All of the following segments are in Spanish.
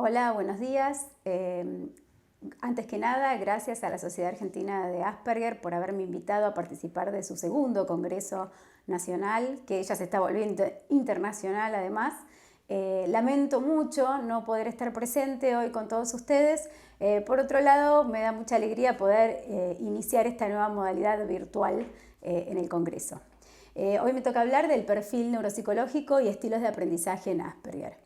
Hola, buenos días. Antes que nada, gracias a la Sociedad Argentina de Asperger por haberme invitado a participar de su segundo Congreso Nacional, que ya se está volviendo internacional además. Lamento mucho no poder estar presente hoy con todos ustedes. Por otro lado, me da mucha alegría poder iniciar esta nueva modalidad virtual en el Congreso. Hoy me toca hablar del perfil neuropsicológico y estilos de aprendizaje en Asperger.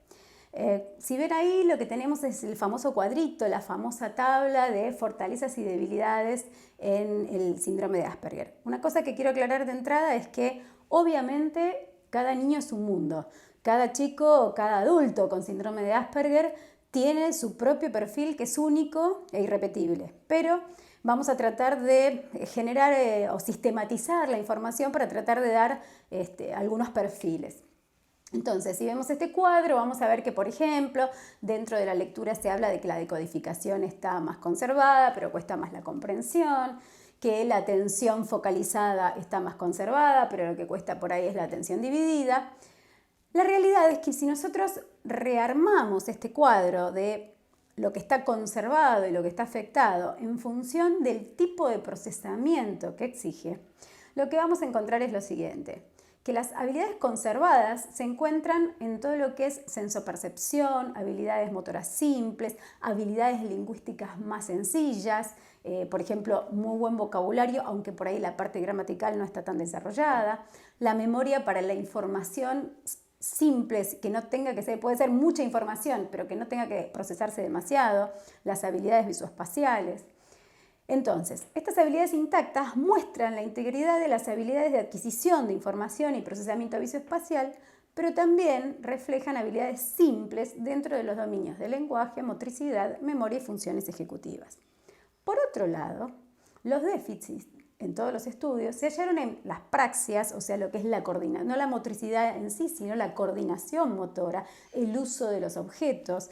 Si ven ahí, lo que tenemos es el famoso cuadrito, la famosa tabla de fortalezas y debilidades en el síndrome de Asperger. Una cosa que quiero aclarar de entrada es que obviamente cada niño es un mundo. Cada chico o cada adulto con síndrome de Asperger tiene su propio perfil que es único e irrepetible. Pero vamos a tratar de generar o sistematizar la información para tratar de dar algunos perfiles. Entonces, si vemos este cuadro, vamos a ver que, por ejemplo, dentro de la lectura se habla de que la decodificación está más conservada, pero cuesta más la comprensión, que la atención focalizada está más conservada, pero lo que cuesta por ahí es la atención dividida. La realidad es que si nosotros rearmamos este cuadro de lo que está conservado y lo que está afectado en función del tipo de procesamiento que exige, lo que vamos a encontrar es lo siguiente: que las habilidades conservadas se encuentran en todo lo que es sensopercepción, habilidades motoras simples, habilidades lingüísticas más sencillas, por ejemplo, muy buen vocabulario, aunque por ahí la parte gramatical no está tan desarrollada, la memoria para la información simple, que no tenga que ser, puede ser mucha información, pero que no tenga que procesarse demasiado, las habilidades visoespaciales. Entonces, estas habilidades intactas muestran la integridad de las habilidades de adquisición de información y procesamiento visoespacial, pero también reflejan habilidades simples dentro de los dominios del lenguaje, motricidad, memoria y funciones ejecutivas. Por otro lado, los déficits en todos los estudios se hallaron en las praxias, o sea, lo que es la coordinación, no la motricidad en sí, sino la coordinación motora, el uso de los objetos,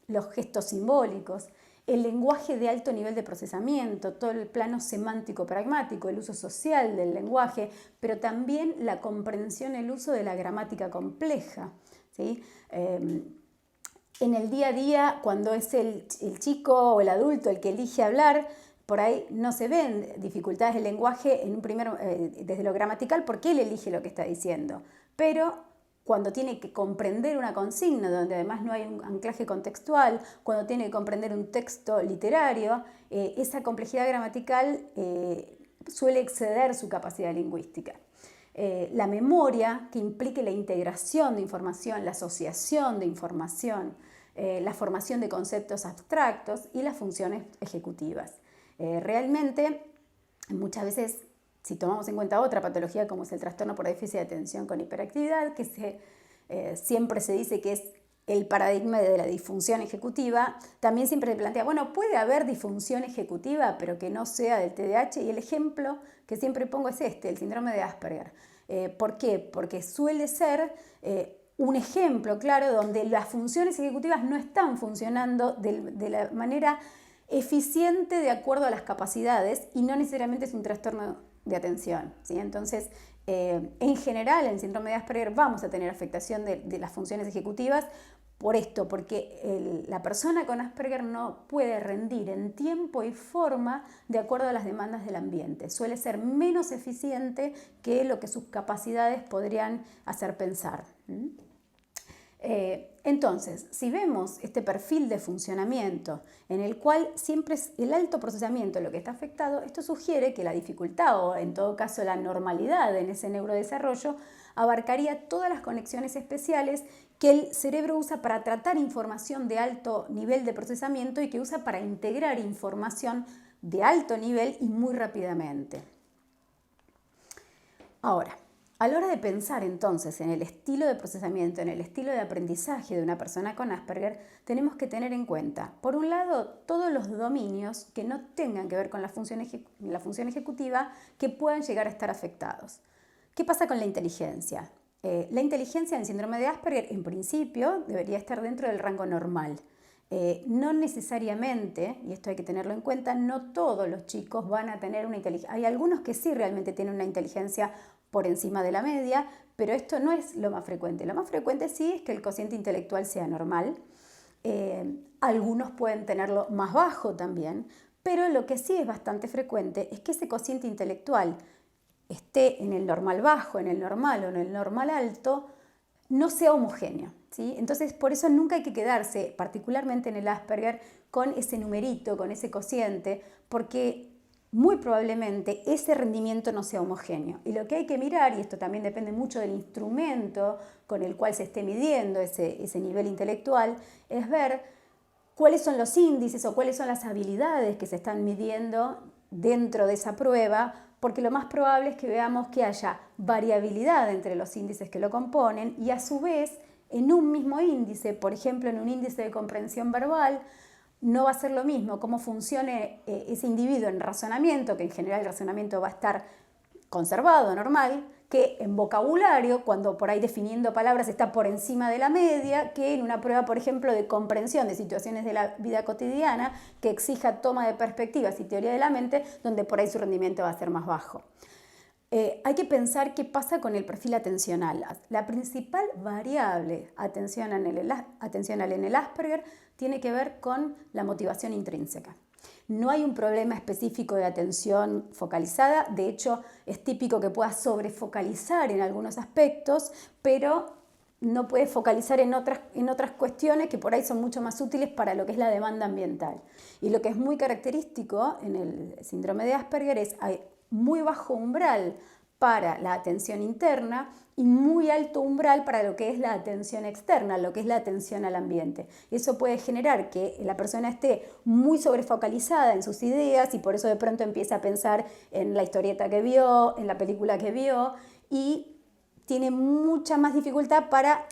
los gestos simbólicos, el lenguaje de alto nivel de procesamiento, todo el plano semántico pragmático, el uso social del lenguaje, pero también la comprensión, el uso de la gramática compleja, ¿sí? En el día a día, cuando es el chico o el adulto el que elige hablar, por ahí no se ven dificultades del lenguaje en desde lo gramatical porque él elige lo que está diciendo, pero cuando tiene que comprender una consigna, donde además no hay un anclaje contextual, cuando tiene que comprender un texto literario, esa complejidad gramatical suele exceder su capacidad lingüística. La memoria, que implique la integración de información, la asociación de información, la formación de conceptos abstractos y las funciones ejecutivas. Realmente, muchas veces, si tomamos en cuenta otra patología como es el trastorno por déficit de atención con hiperactividad, que siempre se dice que es el paradigma de la disfunción ejecutiva, también siempre se plantea, bueno, puede haber disfunción ejecutiva, pero que no sea del TDAH, y el ejemplo que siempre pongo es el síndrome de Asperger. ¿Por qué? Porque suele ser un ejemplo claro donde las funciones ejecutivas no están funcionando de la manera eficiente de acuerdo a las capacidades y no necesariamente es un trastorno de atención, ¿sí? Entonces, en general, en el síndrome de Asperger vamos a tener afectación de las funciones ejecutivas por esto, porque la persona con Asperger no puede rendir en tiempo y forma de acuerdo a las demandas del ambiente. Suele ser menos eficiente que lo que sus capacidades podrían hacer pensar. Entonces, si vemos este perfil de funcionamiento en el cual siempre es el alto procesamiento lo que está afectado, esto sugiere que la dificultad o en todo caso la normalidad en ese neurodesarrollo abarcaría todas las conexiones especiales que el cerebro usa para tratar información de alto nivel de procesamiento y que usa para integrar información de alto nivel y muy rápidamente. Ahora, a la hora de pensar entonces en el estilo de procesamiento, en el estilo de aprendizaje de una persona con Asperger, tenemos que tener en cuenta, por un lado, todos los dominios que no tengan que ver con la función ejecutiva que puedan llegar a estar afectados. ¿Qué pasa con la inteligencia? La inteligencia en el síndrome de Asperger, en principio, debería estar dentro del rango normal. No necesariamente, y esto hay que tenerlo en cuenta, no todos los chicos van a tener una inteligencia. Hay algunos que sí realmente tienen una inteligencia por encima de la media, pero esto no es lo más frecuente. Lo más frecuente sí es que el cociente intelectual sea normal. algunos pueden tenerlo más bajo también, pero lo que sí es bastante frecuente es que ese cociente intelectual esté en el normal bajo, en el normal o en el normal alto, no sea homogéneo, ¿sí? Entonces, por eso nunca hay que quedarse, particularmente en el Asperger, con ese numerito, con ese cociente, porque muy probablemente ese rendimiento no sea homogéneo. Y lo que hay que mirar, y esto también depende mucho del instrumento con el cual se esté midiendo ese nivel intelectual, es ver cuáles son los índices o cuáles son las habilidades que se están midiendo dentro de esa prueba, porque lo más probable es que veamos que haya variabilidad entre los índices que lo componen y a su vez en un mismo índice, por ejemplo en un índice de comprensión verbal, no va a ser lo mismo cómo funcione ese individuo en razonamiento, que en general el razonamiento va a estar conservado, normal, que en vocabulario, cuando por ahí definiendo palabras está por encima de la media, que en una prueba, por ejemplo, de comprensión de situaciones de la vida cotidiana, que exija toma de perspectivas y teoría de la mente, donde por ahí su rendimiento va a ser más bajo. Hay que pensar qué pasa con el perfil atencional. La principal variable atencional en el Asperger tiene que ver con la motivación intrínseca. No hay un problema específico de atención focalizada, de hecho es típico que pueda sobrefocalizar en algunos aspectos, pero no puede focalizar en otras cuestiones que por ahí son mucho más útiles para lo que es la demanda ambiental. Y lo que es muy característico en el síndrome de Asperger es hay muy bajo umbral para la atención interna y muy alto umbral para lo que es la atención externa, lo que es la atención al ambiente. Eso puede generar que la persona esté muy sobrefocalizada en sus ideas y por eso de pronto empieza a pensar en la historieta que vio, en la película que vio y tiene mucha más dificultad para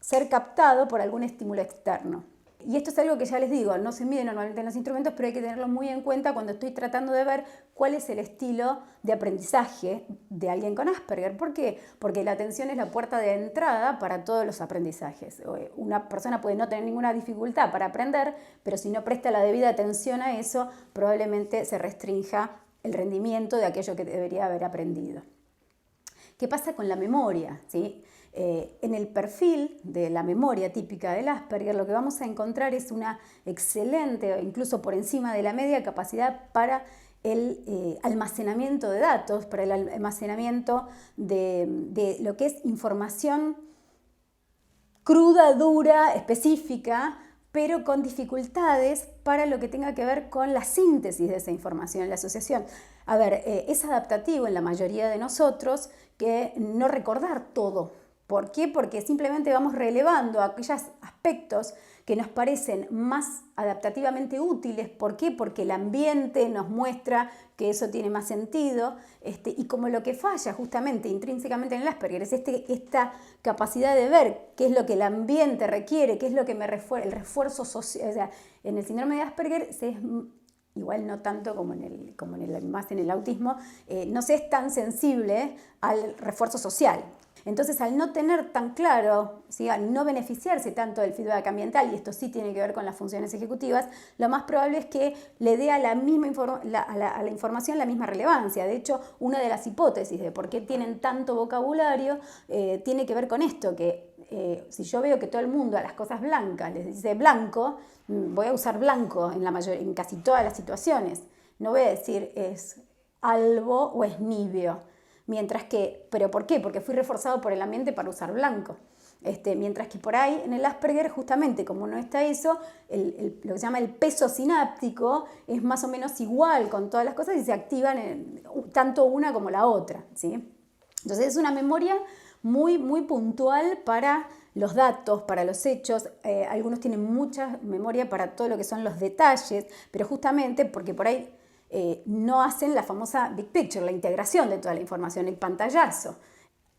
ser captado por algún estímulo externo. Y esto es algo que ya les digo, no se mide normalmente en los instrumentos, pero hay que tenerlo muy en cuenta cuando estoy tratando de ver cuál es el estilo de aprendizaje de alguien con Asperger. ¿Por qué? Porque la atención es la puerta de entrada para todos los aprendizajes. Una persona puede no tener ninguna dificultad para aprender, pero si no presta la debida atención a eso, probablemente se restrinja el rendimiento de aquello que debería haber aprendido. ¿Qué pasa con la memoria? ¿Sí? En el perfil de la memoria típica del Asperger lo que vamos a encontrar es una excelente, incluso por encima de la media, capacidad para el almacenamiento de datos, para el almacenamiento de lo que es información cruda, dura, específica, pero con dificultades para lo que tenga que ver con la síntesis de esa información, la asociación. A ver, es adaptativo en la mayoría de nosotros que no recordar todo. ¿Por qué? Porque simplemente vamos relevando aquellos aspectos que nos parecen más adaptativamente útiles. ¿Por qué? Porque el ambiente nos muestra que eso tiene más sentido. Y como lo que falla justamente intrínsecamente en el Asperger es esta capacidad de ver qué es lo que el ambiente requiere, qué es lo que el refuerzo social. O sea, en el síndrome de Asperger igual no tanto como más en el autismo, no se es tan sensible al refuerzo social. Entonces, al no tener tan claro, ¿sí? Al no beneficiarse tanto del feedback ambiental, y esto sí tiene que ver con las funciones ejecutivas, lo más probable es que le dé a la información la misma relevancia. De hecho, una de las hipótesis de por qué tienen tanto vocabulario tiene que ver con esto, que si yo veo que todo el mundo a las cosas blancas les dice blanco, voy a usar blanco en casi todas las situaciones. No voy a decir es albo o es nibio. Mientras que, ¿pero por qué? Porque fui reforzado por el ambiente para usar blanco. Mientras que por ahí en el Asperger, justamente como no está eso, lo que se llama el peso sináptico es más o menos igual con todas las cosas y se activan tanto una como la otra, ¿sí? Entonces es una memoria muy, muy puntual para los datos, para los hechos. Algunos tienen mucha memoria para todo lo que son los detalles, pero justamente porque por ahí no hacen la famosa big picture, la integración de toda la información, el pantallazo.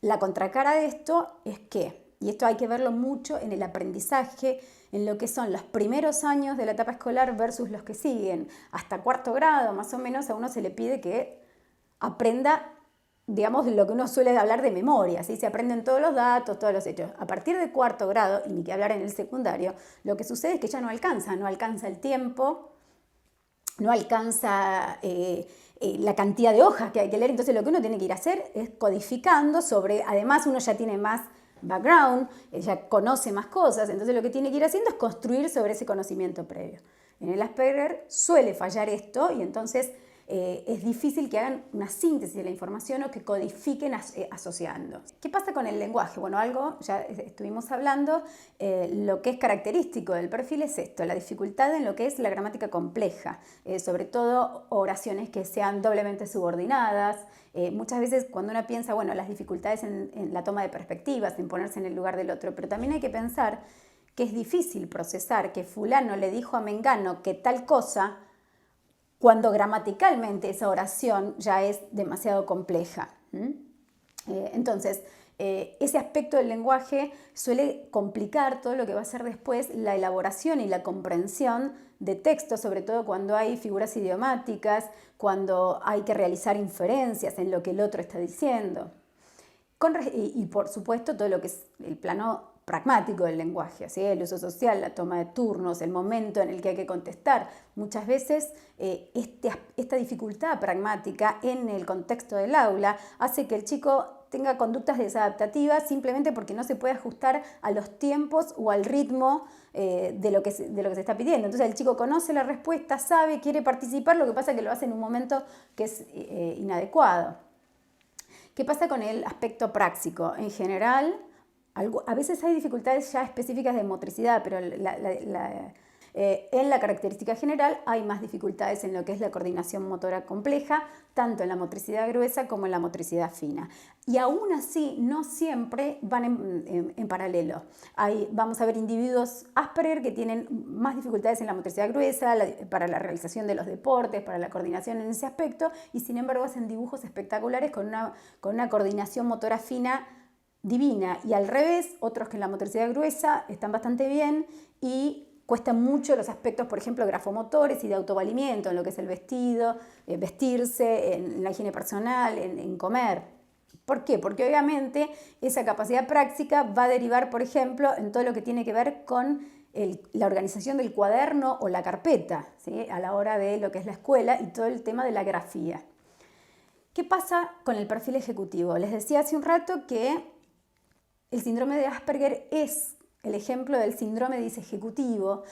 La contracara de esto es que, y esto hay que verlo mucho en el aprendizaje, en lo que son los primeros años de la etapa escolar versus los que siguen. Hasta cuarto grado, más o menos, a uno se le pide que aprenda, digamos, lo que uno suele hablar de memoria, ¿sí? Se aprenden todos los datos, todos los hechos. A partir de cuarto grado, y ni que hablar en el secundario, lo que sucede es que ya no alcanza el tiempo, no alcanza la cantidad de hojas que hay que leer, entonces lo que uno tiene que ir a hacer es codificando además uno ya tiene más background, ella conoce más cosas, entonces lo que tiene que ir haciendo es construir sobre ese conocimiento previo. En el Asperger suele fallar esto y entonces es difícil que hagan una síntesis de la información o que codifiquen asociando. ¿Qué pasa con el lenguaje? Bueno, algo ya estuvimos hablando, lo que es característico del perfil es esto, la dificultad en lo que es la gramática compleja, sobre todo oraciones que sean doblemente subordinadas. Muchas veces cuando uno piensa, bueno, las dificultades en la toma de perspectivas, en ponerse en el lugar del otro, pero también hay que pensar que es difícil procesar que fulano le dijo a Mengano que tal cosa, cuando gramaticalmente esa oración ya es demasiado compleja. Entonces, ese aspecto del lenguaje suele complicar todo lo que va a ser después la elaboración y la comprensión de textos, sobre todo cuando hay figuras idiomáticas, cuando hay que realizar inferencias en lo que el otro está diciendo. Y por supuesto todo lo que es el plano pragmático del lenguaje, ¿sí? El uso social, la toma de turnos, el momento en el que hay que contestar. Muchas veces esta dificultad pragmática en el contexto del aula hace que el chico tenga conductas desadaptativas simplemente porque no se puede ajustar a los tiempos o al ritmo de lo que se está pidiendo. Entonces el chico conoce la respuesta, sabe, quiere participar, lo que pasa es que lo hace en un momento que es inadecuado. ¿Qué pasa con el aspecto práctico? En general, a veces hay dificultades ya específicas de motricidad, pero en la característica general hay más dificultades en lo que es la coordinación motora compleja, tanto en la motricidad gruesa como en la motricidad fina. Y aún así, no siempre van en paralelo. Vamos a ver individuos Asperger que tienen más dificultades en la motricidad gruesa, para la realización de los deportes, para la coordinación en ese aspecto, y sin embargo hacen dibujos espectaculares con una coordinación motora fina divina. Y al revés, otros que en la motricidad gruesa están bastante bien y cuestan mucho los aspectos, por ejemplo, grafomotores y de autovalimiento, en lo que es el vestido, vestirse, en la higiene personal, en comer. ¿Por qué? Porque obviamente esa capacidad práctica va a derivar, por ejemplo, en todo lo que tiene que ver con la organización del cuaderno o la carpeta, ¿sí? A la hora de lo que es la escuela y todo el tema de la grafía. ¿Qué pasa con el perfil ejecutivo? Les decía hace un rato que el síndrome de Asperger es el ejemplo del síndrome disejecutivo,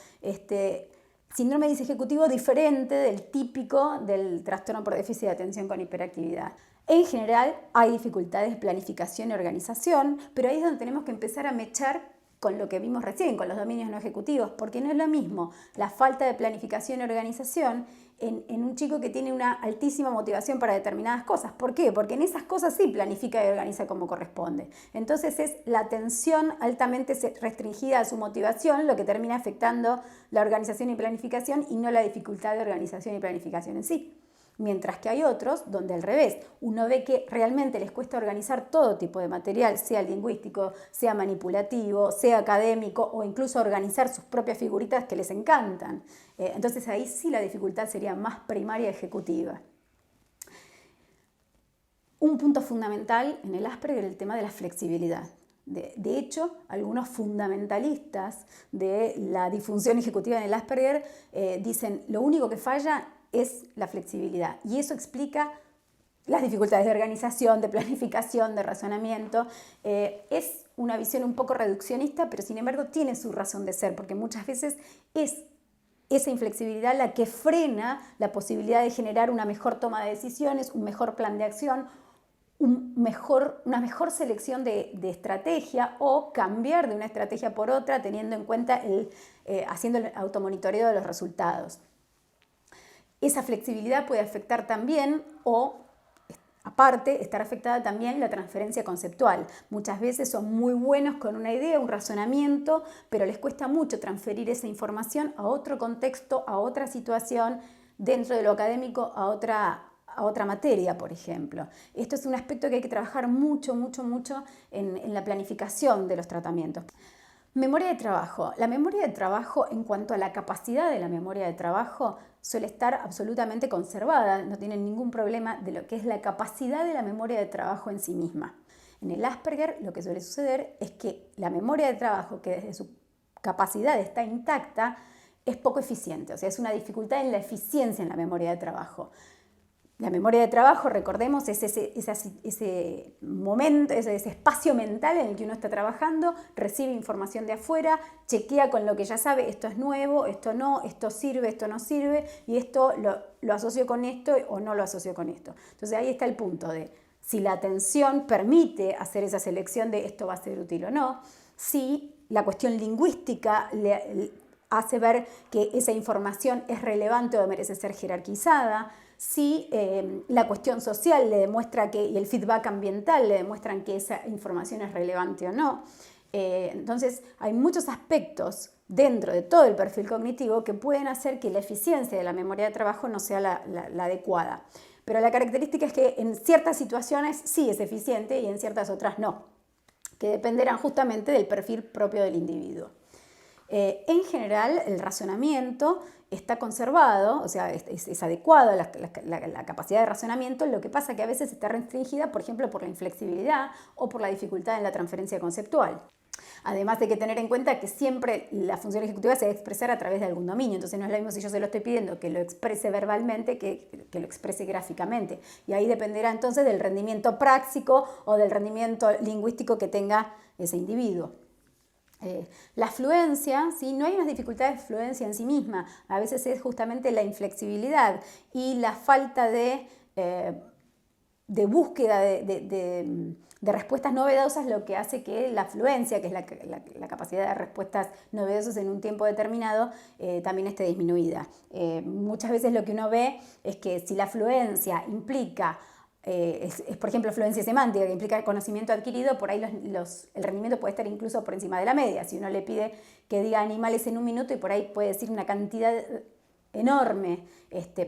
síndrome disejecutivo diferente del típico del trastorno por déficit de atención con hiperactividad. En general hay dificultades de planificación y organización, pero ahí es donde tenemos que empezar a mechar con lo que vimos recién, con los dominios no ejecutivos, porque no es lo mismo la falta de planificación y organización en un chico que tiene una altísima motivación para determinadas cosas. ¿Por qué? Porque en esas cosas sí planifica y organiza como corresponde. Entonces es la atención altamente restringida a su motivación lo que termina afectando la organización y planificación y no la dificultad de organización y planificación en sí. Mientras que hay otros donde al revés, uno ve que realmente les cuesta organizar todo tipo de material, sea lingüístico, sea manipulativo, sea académico o incluso organizar sus propias figuritas que les encantan. Entonces ahí sí la dificultad sería más primaria ejecutiva. Un punto fundamental en el Asperger es el tema de la flexibilidad. De hecho, algunos fundamentalistas de la disfunción ejecutiva en el Asperger dicen lo único que falla es la flexibilidad y eso explica las dificultades de organización, de planificación, de razonamiento. Es una visión un poco reduccionista, pero sin embargo tiene su razón de ser, porque muchas veces es esa inflexibilidad la que frena la posibilidad de generar una mejor toma de decisiones, un mejor plan de acción, una mejor selección de estrategia o cambiar de una estrategia por otra teniendo en cuenta haciendo el automonitoreo de los resultados. Esa flexibilidad puede afectar también aparte, estar afectada también la transferencia conceptual. Muchas veces son muy buenos con una idea, un razonamiento, pero les cuesta mucho transferir esa información a otro contexto, a otra situación, dentro de lo académico, a otra materia, por ejemplo. Esto es un aspecto que hay que trabajar mucho en la planificación de los tratamientos. Memoria de trabajo. La memoria de trabajo, en cuanto a la capacidad de la memoria de trabajo, suele estar absolutamente conservada, no tienen ningún problema de lo que es la capacidad de la memoria de trabajo en sí misma. En el Asperger lo que suele suceder es que la memoria de trabajo, que desde su capacidad está intacta, es poco eficiente, o sea, es una dificultad en la eficiencia en la memoria de trabajo. La memoria de trabajo, recordemos, es ese momento, ese espacio mental en el que uno está trabajando, recibe información de afuera, chequea con lo que ya sabe, esto es nuevo, esto no, esto sirve, esto no sirve, y esto lo asocio con esto o no lo asocio con esto. Entonces ahí está el punto de si la atención permite hacer esa selección de esto va a ser útil o no, si la cuestión lingüística le hace ver que esa información es relevante o merece ser jerarquizada, si la cuestión social le demuestra y el feedback ambiental le demuestran que esa información es relevante o no. Entonces hay muchos aspectos dentro de todo el perfil cognitivo que pueden hacer que la eficiencia de la memoria de trabajo no sea la adecuada. Pero la característica es que en ciertas situaciones sí es eficiente y en ciertas otras no, que dependerán justamente del perfil propio del individuo. En general, el razonamiento está conservado, o sea, es adecuado la capacidad de razonamiento, lo que pasa que a veces está restringida, por ejemplo, por la inflexibilidad o por la dificultad en la transferencia conceptual. Además de que tener en cuenta que siempre la función ejecutiva se debe expresar a través de algún dominio, entonces no es lo mismo si yo se lo estoy pidiendo que lo exprese verbalmente que lo exprese gráficamente. Y ahí dependerá entonces del rendimiento práctico o del rendimiento lingüístico que tenga ese individuo. La fluencia, ¿sí? No hay unas dificultades de fluencia en sí misma, a veces es justamente la inflexibilidad y la falta de búsqueda de respuestas novedosas lo que hace que la fluencia, que es la capacidad de respuestas novedosas en un tiempo determinado, también esté disminuida. Muchas veces lo que uno ve es que si la fluencia implica por ejemplo, fluencia semántica, que implica conocimiento adquirido, por ahí el rendimiento puede estar incluso por encima de la media. Si uno le pide que diga animales en un minuto y por ahí puede decir una cantidad enorme,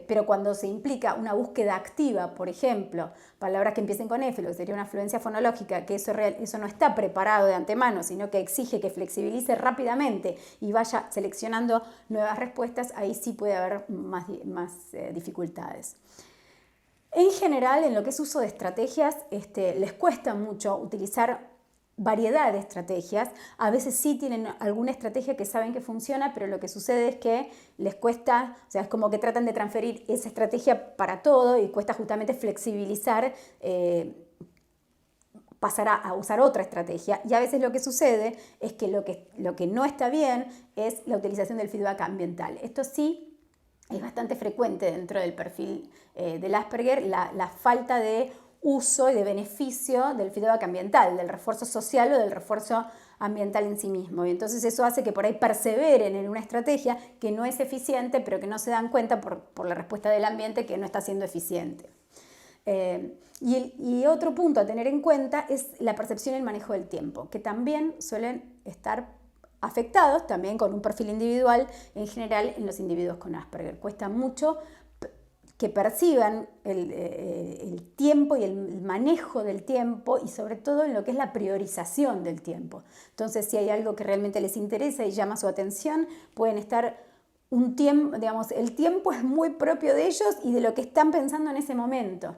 pero cuando se implica una búsqueda activa, por ejemplo, palabras que empiecen con F, lo que sería una fluencia fonológica, que eso no está preparado de antemano, sino que exige que flexibilice rápidamente y vaya seleccionando nuevas respuestas, ahí sí puede haber más dificultades. En general, en lo que es uso de estrategias, les cuesta mucho utilizar variedad de estrategias. A veces sí tienen alguna estrategia que saben que funciona, pero lo que sucede es que les cuesta, o sea, es como que tratan de transferir esa estrategia para todo y cuesta justamente flexibilizar, pasar a usar otra estrategia. Y a veces lo que sucede es que lo que no está bien es la utilización del feedback ambiental. Esto sí es bastante frecuente dentro del perfil del Asperger, la falta de uso y de beneficio del feedback ambiental, del refuerzo social o del refuerzo ambiental en sí mismo. Y entonces eso hace que por ahí perseveren en una estrategia que no es eficiente, pero que no se dan cuenta por la respuesta del ambiente que no está siendo eficiente. Y otro punto a tener en cuenta es la percepción y el manejo del tiempo, que también suelen estar afectados también con un perfil individual en general en los individuos con Asperger. Cuesta mucho que perciban el tiempo y el manejo del tiempo y sobre todo en lo que es la priorización del tiempo. Entonces, si hay algo que realmente les interesa y llama su atención, pueden estar un tiempo, digamos, el tiempo es muy propio de ellos y de lo que están pensando en ese momento.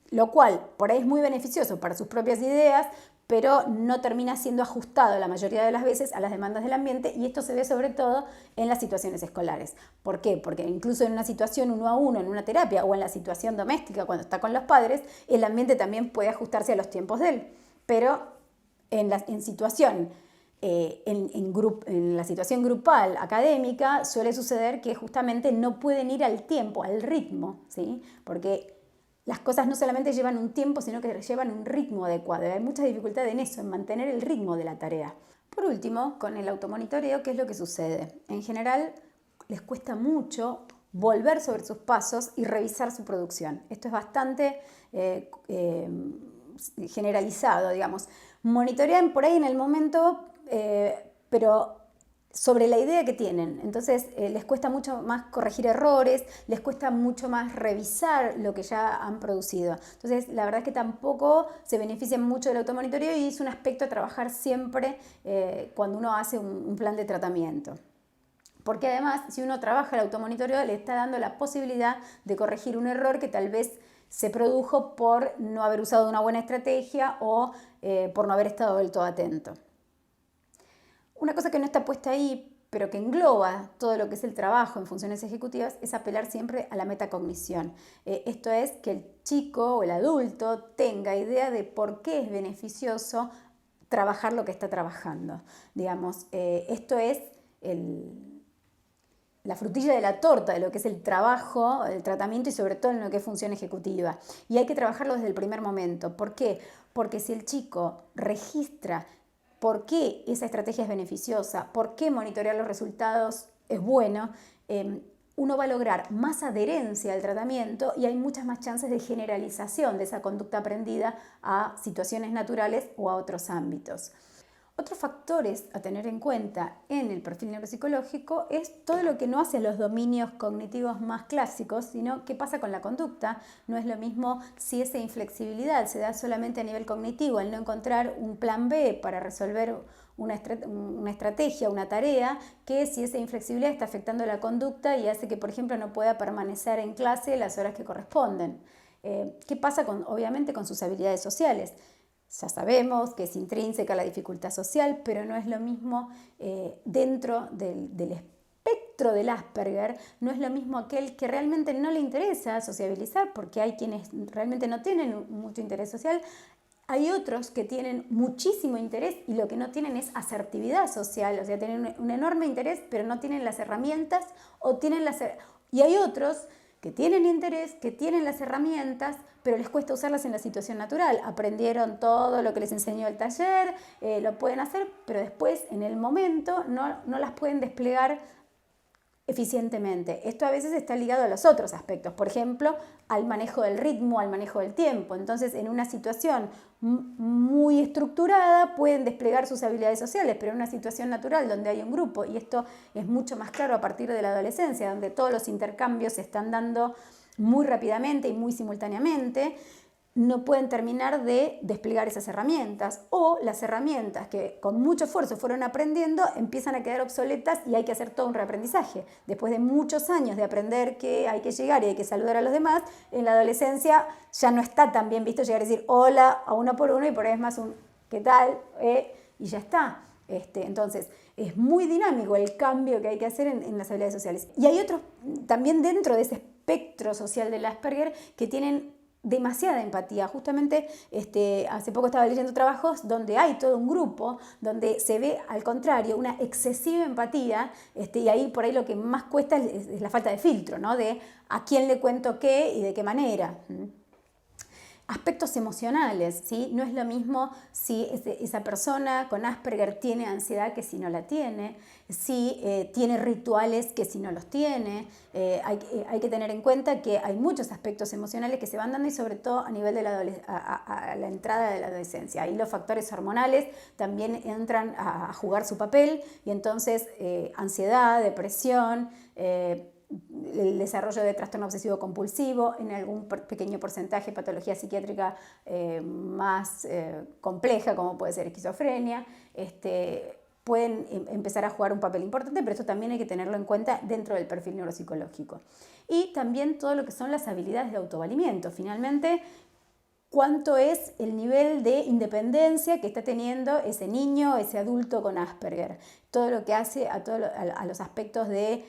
Lo cual por ahí es muy beneficioso para sus propias ideas, pero no termina siendo ajustado la mayoría de las veces a las demandas del ambiente y esto se ve sobre todo en las situaciones escolares. ¿Por qué? Porque incluso en una situación uno a uno, en una terapia o en la situación doméstica cuando está con los padres, el ambiente también puede ajustarse a los tiempos de él, pero en la situación grupal académica suele suceder que justamente no pueden ir al tiempo, al ritmo, ¿sí? Porque las cosas no solamente llevan un tiempo, sino que llevan un ritmo adecuado. Hay mucha dificultad en eso, en mantener el ritmo de la tarea. Por último, con el automonitoreo, ¿qué es lo que sucede? En general, les cuesta mucho volver sobre sus pasos y revisar su producción. Esto es bastante generalizado, digamos. Monitorean por ahí en el momento, pero sobre la idea que tienen. Entonces les cuesta mucho más corregir errores, les cuesta mucho más revisar lo que ya han producido. Entonces la verdad es que tampoco se benefician mucho del automonitoreo y es un aspecto a trabajar siempre cuando uno hace un plan de tratamiento. Porque además, si uno trabaja el automonitoreo, le está dando la posibilidad de corregir un error que tal vez se produjo por no haber usado una buena estrategia o por no haber estado del todo atento. Una cosa que no está puesta ahí, pero que engloba todo lo que es el trabajo en funciones ejecutivas, es apelar siempre a la metacognición. Esto es que el chico o el adulto tenga idea de por qué es beneficioso trabajar lo que está trabajando. Digamos, esto es la frutilla de la torta de lo que es el trabajo, el tratamiento y sobre todo en lo que es función ejecutiva. Y hay que trabajarlo desde el primer momento. ¿Por qué? Porque si el chico registra por qué esa estrategia es beneficiosa, por qué monitorear los resultados es bueno, uno va a lograr más adherencia al tratamiento y hay muchas más chances de generalización de esa conducta aprendida a situaciones naturales o a otros ámbitos. Otros factores a tener en cuenta en el perfil neuropsicológico es todo lo que no hace a los dominios cognitivos más clásicos, sino qué pasa con la conducta. No es lo mismo si esa inflexibilidad se da solamente a nivel cognitivo, al no encontrar un plan B para resolver una estrategia, una tarea, que si esa inflexibilidad está afectando la conducta y hace que, por ejemplo, no pueda permanecer en clase las horas que corresponden. ¿Qué pasa obviamente con sus habilidades sociales? Ya sabemos que es intrínseca la dificultad social, pero no es lo mismo dentro del espectro del Asperger, no es lo mismo aquel que realmente no le interesa sociabilizar, porque hay quienes realmente no tienen mucho interés social. Hay otros que tienen muchísimo interés y lo que no tienen es asertividad social, o sea, tienen un enorme interés, pero no tienen las herramientas y hay otros que tienen interés, que tienen las herramientas, pero les cuesta usarlas en la situación natural. Aprendieron todo lo que les enseñó el taller, lo pueden hacer, pero después, en el momento, no las pueden desplegar eficientemente. Esto a veces está ligado a los otros aspectos, por ejemplo, al manejo del ritmo, al manejo del tiempo. Entonces, en una situación muy estructurada pueden desplegar sus habilidades sociales, pero en una situación natural donde hay un grupo, y esto es mucho más claro a partir de la adolescencia, donde todos los intercambios se están dando muy rápidamente y muy simultáneamente, no pueden terminar de desplegar esas herramientas, o las herramientas que con mucho esfuerzo fueron aprendiendo empiezan a quedar obsoletas y hay que hacer todo un reaprendizaje. Después de muchos años de aprender que hay que llegar y hay que saludar a los demás, en la adolescencia ya no está tan bien visto llegar a decir hola a uno por uno y por ahí es más un ¿qué tal? Y ya está. Entonces, es muy dinámico el cambio que hay que hacer en las habilidades sociales. Y hay otros también dentro de ese espectro social del Asperger que tienen demasiada empatía. Justamente hace poco estaba leyendo trabajos donde hay todo un grupo, donde se ve al contrario una excesiva empatía, y ahí por ahí lo que más cuesta es la falta de filtro, ¿no? De a quién le cuento qué y de qué manera. Aspectos emocionales, ¿sí? No es lo mismo si esa persona con Asperger tiene ansiedad que si no la tiene, si tiene rituales que si no los tiene. Hay que tener en cuenta que hay muchos aspectos emocionales que se van dando y sobre todo a nivel de a la entrada de la adolescencia. Ahí los factores hormonales también entran a jugar su papel y entonces ansiedad, depresión, el desarrollo de trastorno obsesivo compulsivo, en algún pequeño porcentaje patología psiquiátrica más compleja, como puede ser esquizofrenia, pueden empezar a jugar un papel importante, pero esto también hay que tenerlo en cuenta dentro del perfil neuropsicológico. Y también todo lo que son las habilidades de autovalimiento. Finalmente, cuánto es el nivel de independencia que está teniendo ese niño, ese adulto con Asperger. Todo lo que hace a los aspectos de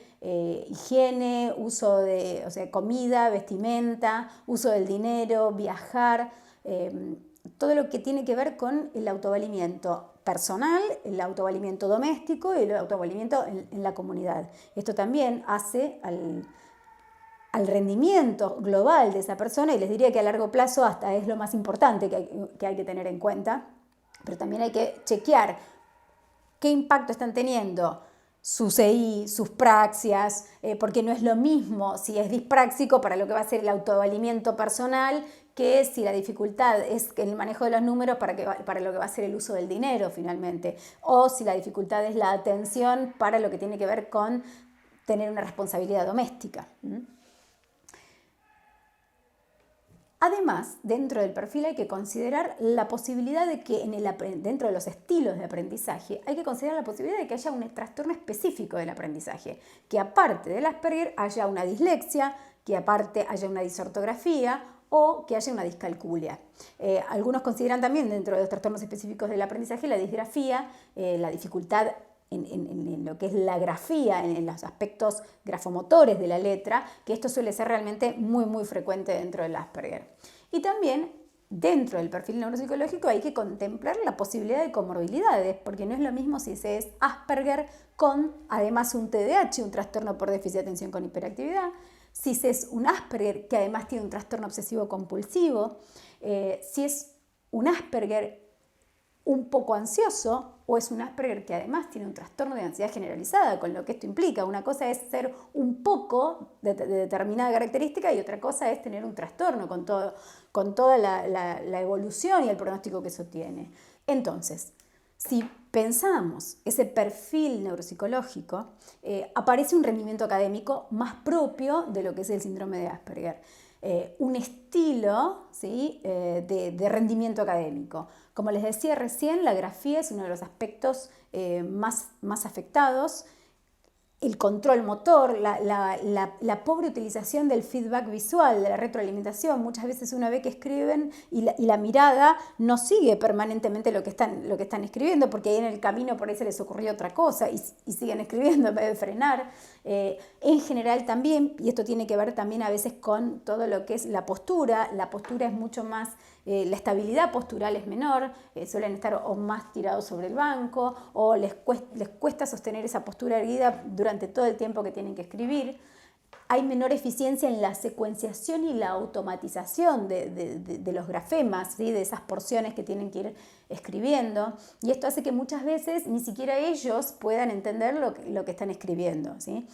higiene, uso de comida, vestimenta, uso del dinero, viajar, todo lo que tiene que ver con el autovalimiento personal, el autovalimiento doméstico y el autovalimiento en la comunidad. Esto también hace al rendimiento global de esa persona, y les diría que a largo plazo hasta es lo más importante que hay que tener en cuenta, pero también hay que chequear qué impacto están teniendo sus EI, sus praxias, porque no es lo mismo si es dispráxico para lo que va a ser el autovalimiento personal que si la dificultad es en el manejo de los números para lo que va a ser el uso del dinero finalmente, o si la dificultad es la atención para lo que tiene que ver con tener una responsabilidad doméstica. Además, dentro del perfil hay que considerar la posibilidad de que dentro de los estilos de aprendizaje hay que considerar la posibilidad de que haya un trastorno específico del aprendizaje, que aparte del Asperger haya una dislexia, que aparte haya una disortografía o que haya una discalculia. Algunos consideran también dentro de los trastornos específicos del aprendizaje la disgrafía, la dificultad en lo que es la grafía, en los aspectos grafomotores de la letra, que esto suele ser realmente muy, muy frecuente dentro del Asperger. Y también dentro del perfil neuropsicológico hay que contemplar la posibilidad de comorbilidades, porque no es lo mismo si se es Asperger con además un TDAH, un trastorno por déficit de atención con hiperactividad, si se es un Asperger que además tiene un trastorno obsesivo compulsivo, si es un Asperger un poco ansioso o es un Asperger que además tiene un trastorno de ansiedad generalizada, con lo que esto implica. Una cosa es ser un poco de determinada característica y otra cosa es tener un trastorno con toda la evolución y el pronóstico que eso tiene. Entonces, si pensamos ese perfil neuropsicológico, aparece un rendimiento académico más propio de lo que es el síndrome de Asperger. Un estilo, ¿sí?, de rendimiento académico. Como les decía recién, la grafía es uno de los aspectos más afectados. El control motor, la pobre utilización del feedback visual, de la retroalimentación. Muchas veces uno ve que escriben y la mirada no sigue permanentemente lo que están escribiendo, porque ahí en el camino por ahí se les ocurrió otra cosa y siguen escribiendo en vez de frenar. En general también, y esto tiene que ver también a veces con todo lo que es la postura es mucho más, la estabilidad postural es menor, suelen estar o más tirados sobre el banco o les cuesta sostener esa postura erguida durante todo el tiempo que tienen que escribir. Hay menor eficiencia en la secuenciación y la automatización de los grafemas, ¿sí?, de esas porciones que tienen que ir escribiendo, y esto hace que muchas veces ni siquiera ellos puedan entender lo que están escribiendo, ¿sí?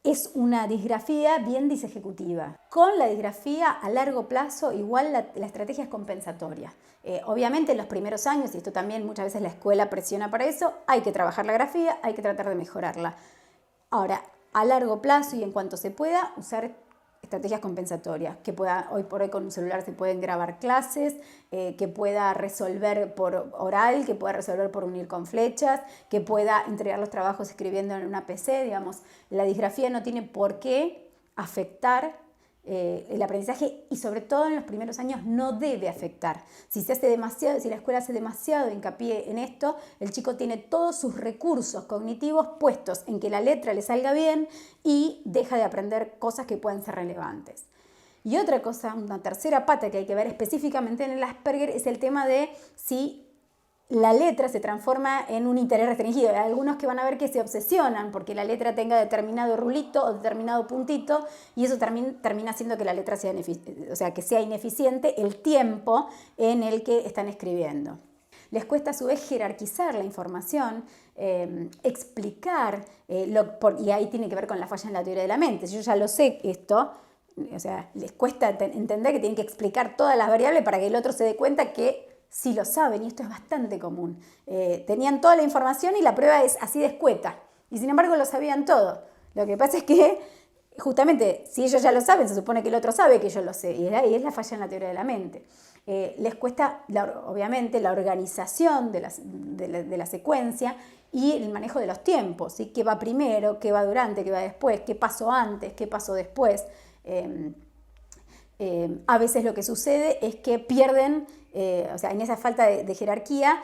Es una disgrafía bien disejecutiva. Con la disgrafía a largo plazo igual la estrategia es compensatoria. Obviamente en los primeros años, y esto también muchas veces la escuela presiona para eso, hay que trabajar la grafía, hay que tratar de mejorarla. Ahora, a largo plazo y en cuanto se pueda, usar estrategias compensatorias, que hoy por hoy con un celular se pueden grabar clases, que pueda resolver por oral, que pueda resolver por unir con flechas, que pueda entregar los trabajos escribiendo en una PC, digamos. La disgrafía no tiene por qué afectar el aprendizaje y sobre todo en los primeros años no debe afectar. Si la escuela hace demasiado hincapié en esto, el chico tiene todos sus recursos cognitivos puestos en que la letra le salga bien y deja de aprender cosas que pueden ser relevantes. Y otra cosa, una tercera pata que hay que ver específicamente en el Asperger es el tema de si la letra se transforma en un interés restringido. Hay algunos que van a ver que se obsesionan porque la letra tenga determinado rulito o determinado puntito y eso termina haciendo que la letra que sea ineficiente el tiempo en el que están escribiendo. Les cuesta a su vez jerarquizar la información, explicar, y ahí tiene que ver con la falla en la teoría de la mente. Si yo ya lo sé esto, les cuesta entender que tienen que explicar todas las variables para que el otro se dé cuenta que sí lo saben, y esto es bastante común. Tenían toda la información y la prueba es así de escueta, y sin embargo lo sabían todo. Lo que pasa es que, justamente, si ellos ya lo saben, se supone que el otro sabe que yo lo sé, y ahí es la falla en la teoría de la mente. Les cuesta, obviamente, la organización de la secuencia y el manejo de los tiempos, ¿sí? ¿Qué va primero, qué va durante, qué va después, qué pasó antes, qué pasó después? A veces lo que sucede es que pierden, en esa falta de jerarquía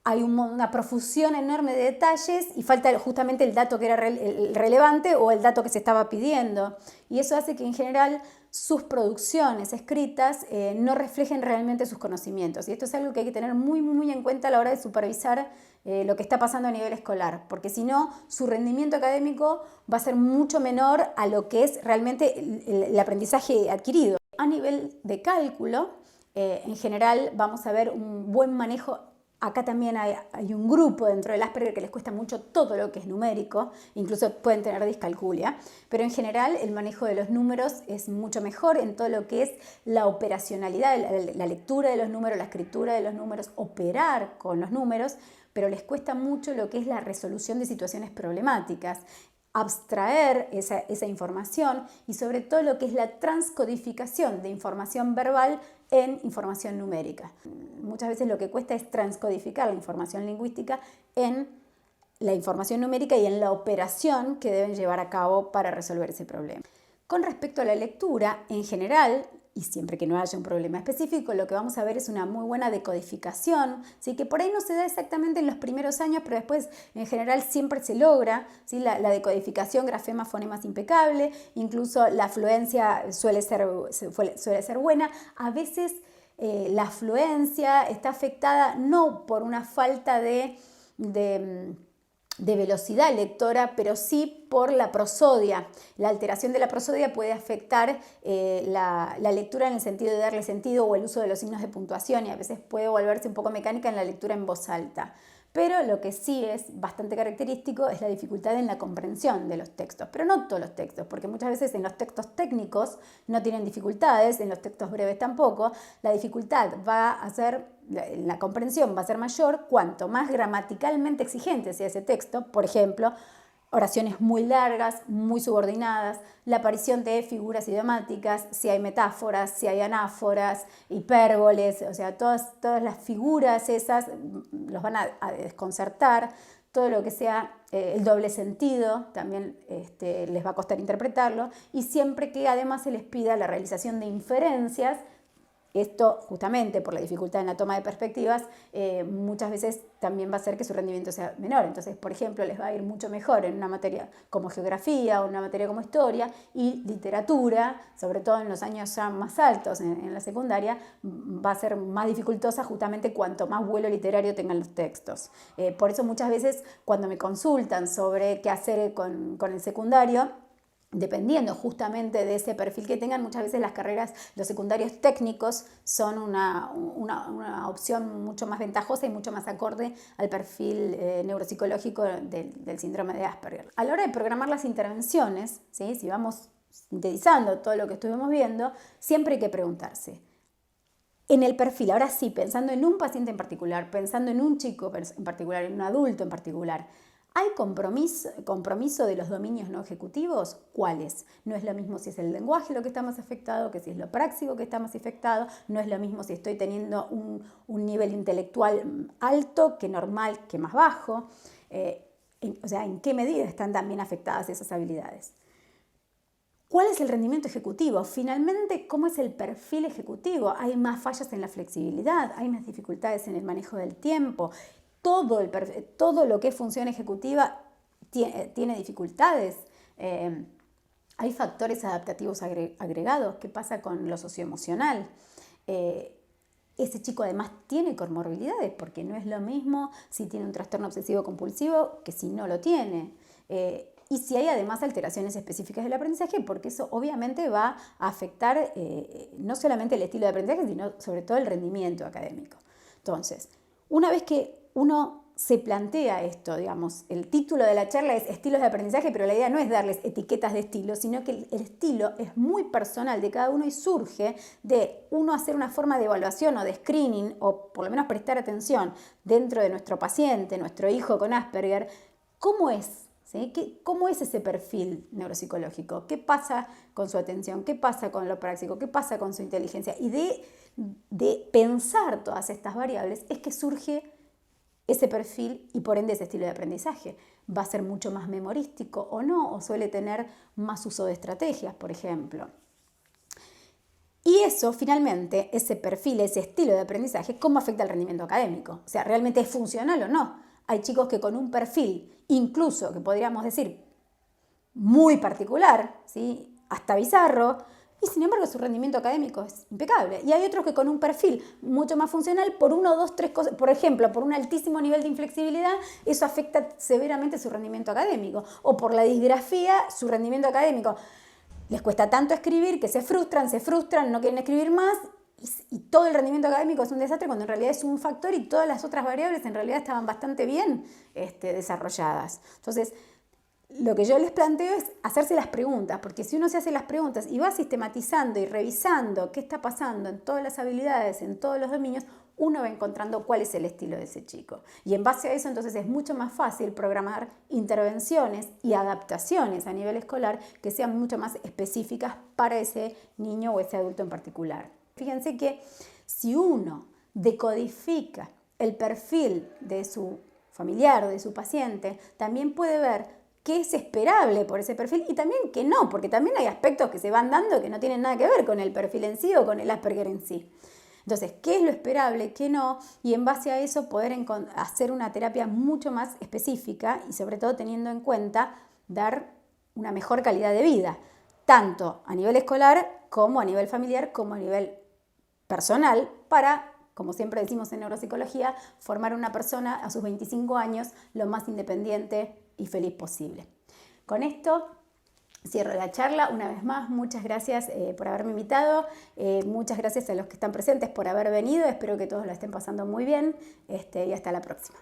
hay una profusión enorme de detalles y falta justamente el dato que era el relevante o el dato que se estaba pidiendo. Y eso hace que en general sus producciones escritas no reflejen realmente sus conocimientos. Y esto es algo que hay que tener muy, muy en cuenta a la hora de supervisar lo que está pasando a nivel escolar, porque si no, su rendimiento académico va a ser mucho menor a lo que es realmente el aprendizaje adquirido. A nivel de cálculo, en general vamos a ver un buen manejo. Acá también hay un grupo dentro del Asperger que les cuesta mucho todo lo que es numérico, incluso pueden tener discalculia, pero en general el manejo de los números es mucho mejor en todo lo que es la operacionalidad, la lectura de los números, la escritura de los números, operar con los números, pero les cuesta mucho lo que es la resolución de situaciones problemáticas, abstraer esa información y sobre todo lo que es la transcodificación de información verbal en información numérica. Muchas veces lo que cuesta es transcodificar la información lingüística en la información numérica y en la operación que deben llevar a cabo para resolver ese problema. Con respecto a la lectura, en general, y siempre que no haya un problema específico, lo que vamos a ver es una muy buena decodificación, ¿sí? Que por ahí no se da exactamente en los primeros años, pero después en general siempre se logra, ¿sí? La decodificación, grafemas, fonemas impecable, incluso la fluencia suele ser buena. A veces la fluencia está afectada no por una falta de velocidad lectora, pero sí por la prosodia. La alteración de la prosodia puede afectar la lectura en el sentido de darle sentido o el uso de los signos de puntuación, y a veces puede volverse un poco mecánica en la lectura en voz alta. Pero lo que sí es bastante característico es la dificultad en la comprensión de los textos, pero no todos los textos, porque muchas veces en los textos técnicos no tienen dificultades, en los textos breves tampoco. La dificultad la comprensión va a ser mayor cuanto más gramaticalmente exigente sea ese texto, por ejemplo, oraciones muy largas, muy subordinadas, la aparición de figuras idiomáticas, si hay metáforas, si hay anáforas, hipérboles, o sea, todas las figuras esas los van a desconcertar, todo lo que sea el doble sentido también les va a costar interpretarlo, y siempre que además se les pida la realización de inferencias. Esto, justamente por la dificultad en la toma de perspectivas, muchas veces también va a hacer que su rendimiento sea menor. Entonces, por ejemplo, les va a ir mucho mejor en una materia como geografía o en una materia como historia, y literatura, sobre todo en los años ya más altos, en la secundaria, va a ser más dificultosa justamente cuanto más vuelo literario tengan los textos. Por eso muchas veces cuando me consultan sobre qué hacer con el secundario, dependiendo justamente de ese perfil que tengan, muchas veces las carreras, los secundarios técnicos son una opción mucho más ventajosa y mucho más acorde al perfil neuropsicológico del síndrome de Asperger. A la hora de programar las intervenciones, ¿sí? Si vamos sintetizando todo lo que estuvimos viendo, siempre hay que preguntarse, en el perfil, ahora sí, pensando en un paciente en particular, pensando en un chico en particular, en un adulto en particular, ¿hay compromiso de los dominios no ejecutivos? ¿Cuáles? No es lo mismo si es el lenguaje lo que está más afectado que si es lo práctico que está más afectado. No es lo mismo si estoy teniendo un nivel intelectual alto que normal que más bajo. O sea, ¿en qué medida están también afectadas esas habilidades? ¿Cuál es el rendimiento ejecutivo? Finalmente, ¿cómo es el perfil ejecutivo? ¿Hay más fallas en la flexibilidad? ¿Hay más dificultades en el manejo del tiempo? Todo lo que es función ejecutiva tiene dificultades. Hay factores adaptativos agregados. ¿Qué pasa con lo socioemocional? Ese chico además tiene comorbilidades, porque no es lo mismo si tiene un trastorno obsesivo compulsivo que si no lo tiene. Y si hay además alteraciones específicas del aprendizaje, porque eso obviamente va a afectar no solamente el estilo de aprendizaje, sino sobre todo el rendimiento académico. Entonces, una vez que uno se plantea esto, digamos, el título de la charla es estilos de aprendizaje, pero la idea no es darles etiquetas de estilo, sino que el estilo es muy personal de cada uno y surge de uno hacer una forma de evaluación o de screening, o por lo menos prestar atención dentro de nuestro paciente, nuestro hijo con Asperger, ¿cómo es? ¿Sí? ¿Cómo es ese perfil neuropsicológico? ¿Qué pasa con su atención? ¿Qué pasa con lo práctico? ¿Qué pasa con su inteligencia? Y de pensar todas estas variables es que surge ese perfil y por ende ese estilo de aprendizaje. ¿Va a ser mucho más memorístico o no? ¿O suele tener más uso de estrategias, por ejemplo? Y eso, finalmente, ese perfil, ese estilo de aprendizaje, ¿cómo afecta al rendimiento académico? O sea, ¿realmente es funcional o no? Hay chicos que con un perfil, incluso que podríamos decir muy particular, ¿sí? Hasta bizarro, y sin embargo su rendimiento académico es impecable. Y hay otros que con un perfil mucho más funcional, por 1, 2, 3 cosas, por ejemplo, por un altísimo nivel de inflexibilidad, eso afecta severamente su rendimiento académico. O por la disgrafía, su rendimiento académico. Les cuesta tanto escribir que se frustran, no quieren escribir más, y todo el rendimiento académico es un desastre cuando en realidad es un factor y todas las otras variables en realidad estaban bastante bien desarrolladas. Entonces, lo que yo les planteo es hacerse las preguntas, porque si uno se hace las preguntas y va sistematizando y revisando qué está pasando en todas las habilidades, en todos los dominios, uno va encontrando cuál es el estilo de ese chico. Y en base a eso, entonces, es mucho más fácil programar intervenciones y adaptaciones a nivel escolar que sean mucho más específicas para ese niño o ese adulto en particular. Fíjense que si uno decodifica el perfil de su familiar o de su paciente, también puede ver qué es esperable por ese perfil y también que no, porque también hay aspectos que se van dando que no tienen nada que ver con el perfil en sí o con el Asperger en sí. Entonces, ¿qué es lo esperable, qué no? Y en base a eso poder hacer una terapia mucho más específica y sobre todo teniendo en cuenta dar una mejor calidad de vida, tanto a nivel escolar como a nivel familiar, como a nivel personal, para, como siempre decimos en neuropsicología, formar una persona a sus 25 años lo más independiente y feliz posible. Con esto cierro la charla. Una vez más, muchas gracias por haberme invitado, muchas gracias a los que están presentes por haber venido, espero que todos lo estén pasando muy bien y hasta la próxima.